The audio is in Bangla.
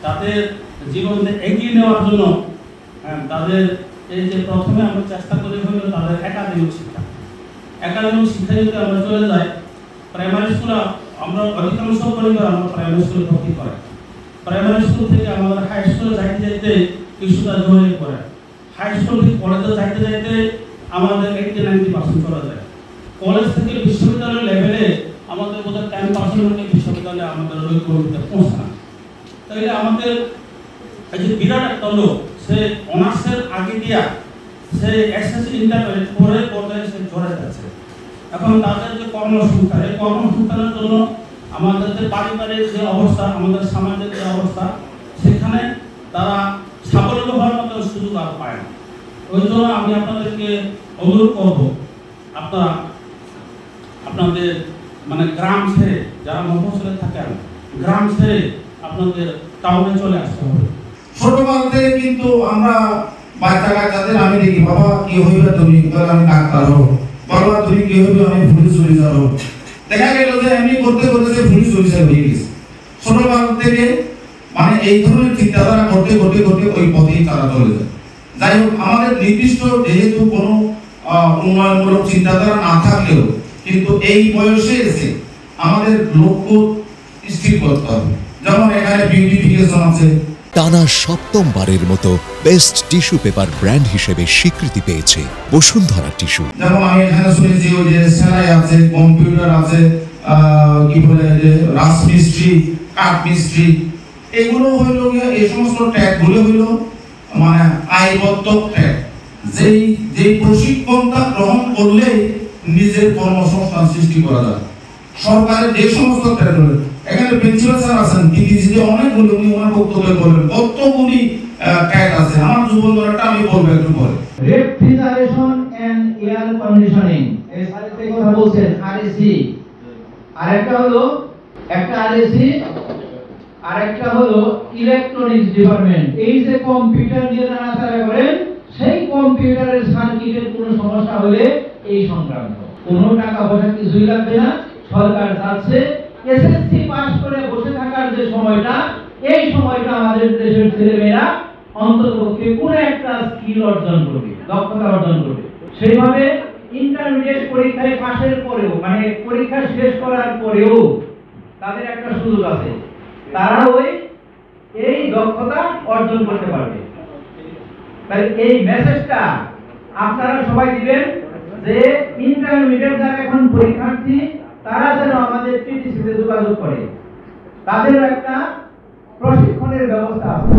তাদের জীবনে এগিয়ে নেওয়ার জন্য তাদের এই যে প্রথমে আমরা চেষ্টা করি হলো তাদের একাডেমিক শিক্ষা। একাডেমিক শিক্ষা যদি আমরা চলে যাই, প্রাইমারি স্কুলে আমরা অধিকাংশ পরিবার আমরা প্রাইমারি স্কুলে ভর্তি করে, প্রাইমারি স্কুল থেকে আমাদের হাই স্কুলে যাইতে যাইতে কিছুটা জড়িয়ে পড়ে, হাই স্কুল থেকে কলেজে যাইতে যাইতে আমাদের 80-90% চলে যায়। কলেজ থেকে বিশ্ববিদ্যালয় লেভেলে আমাদের বোধহয় 10% মধ্যে বিশ্ববিদ্যালয়ে আমাদের ওই কর্মীতে পৌঁছানো। তাইলে আমাদের এই যে বিরাট একটা লোক, সে অনার্সের আগে দিয়া সে এসএসসি ইন্টারমিডিয়েট পরে পর্যায়ে সে জড়ে যাচ্ছে। এখন তাদের যে কর্মসংস্থান, এই কর্মসংস্থানের জন্য আমাদের যে পারিবারিক যে অবস্থা, আমাদের সমাজের যে অবস্থা, সেখানে তারা স্বাবলম্বী হওয়ার মতো সুযোগ আর পায় না। ওই জন্য আমি আপনাদেরকে অনুরোধ করব, আপনারা আপনাদের মানে গ্রাম ছেড়ে, যারা মফস্বলে থাকেন, গ্রাম ছেড়ে আপনাদের টাউনে চলে আসতে হবে। ছোটবেলা থেকে কিন্তু আমরা বাচ্চা কাচ্চাদের আমি দেখি, বাবা কি হইবে তুমি, আমি ডাক্তার হবো, বাবা তুমি কি হইবে, আমি পুলিশ অফিসার হবো। দেখা গেল যে এমনি করতে করতে সে পুলিশ অফিসার হয়ে গেছে। ছোটবেলা থেকে মানে এই ধরনের চিন্তাধারা করতে করতে করতে ওই পথেই তারা চলে যায়। যাই হোক, আমাদের নির্দিষ্ট যেহেতু কোনো উন্নয়নমূলক চিন্তাধারা না থাকলেও কিন্তু এই বয়সে এসে আমাদের লক্ষ্য স্থির করতে হবে। যেমন এখানে বিউটিফিকেশন আছে। টানা সপ্তমবারের মতো বেস্ট টিস্যু পেপার ব্র্যান্ড হিসেবে স্বীকৃতি পেয়েছে বসুন্ধরা টিস্যু। যেমন আমি এখানে শুনেছি ওই যে সেলাই আছে, কম্পিউটার আছে, কি বলে যে রাজমিস্ত্রি, কাঠ মিস্ত্রি, এগুলো হইলো এই সমস্ত ট্যাগ গুলো হইলো মানে আইবদ্ধ ট্যাগ, যেই প্রশিক্ষণটা গ্রহণ করলে নিজের কর্মসংস্থান সৃষ্টি করা যায়। সরকারের যে সমস্ত ট্যাগ, এখানে প্রিন্সিপাল স্যার আছেন, তিনি যে অনেকগুলো উনি ওনার বক্তব্যে বলবেন কতগুলি ট্যাগ আছে। আমার যুবকরা আমি বলবো একটু পরে। রেফ্রিজারেশন এন্ড এয়ার কন্ডিশনিং, এই সাথে কথা বলছেন আরএসি, আরেকটা হলো একটা আরএসি, আরেকটা হলো ইলেকট্রনিক্স ডিপার্টমেন্ট। এই যে কম্পিউটার নিয়ে নাড়াচাড়া করেন, সেই কম্পিউটারের সার্কিটের কোনো সমস্যা হলে এই সংক্রান্ত কোনো টাকা পয়সা কিছুই লাগবে না। সরকার চাচ্ছে এসএসসি পাস করে বসে থাকার যে সময়টা, এই সময়টা আমাদের দেশের ছেলেমেয়েরা অন্ততপক্ষে কোনো একটা স্কিল অর্জন করবে, দক্ষতা অর্জন করবে। সেইভাবে ইন্টারমিডিয়েট পরীক্ষায় পাশের পরেও, মানে পরীক্ষা শেষ করার পরেও তাদের একটা সুযোগ আছে, তারা ওই এই দক্ষতা অর্জন করতে পারবে। তাই এই মেসেজটা আপনারা সবাই দিবেন যে ইন্টারমিডিয়েট যারা এখন পরীক্ষার্থী, তারা যেন আমাদের টিটিসিতে যোগাযোগ করে, তাদের একটা প্রশিক্ষণের ব্যবস্থা আছে।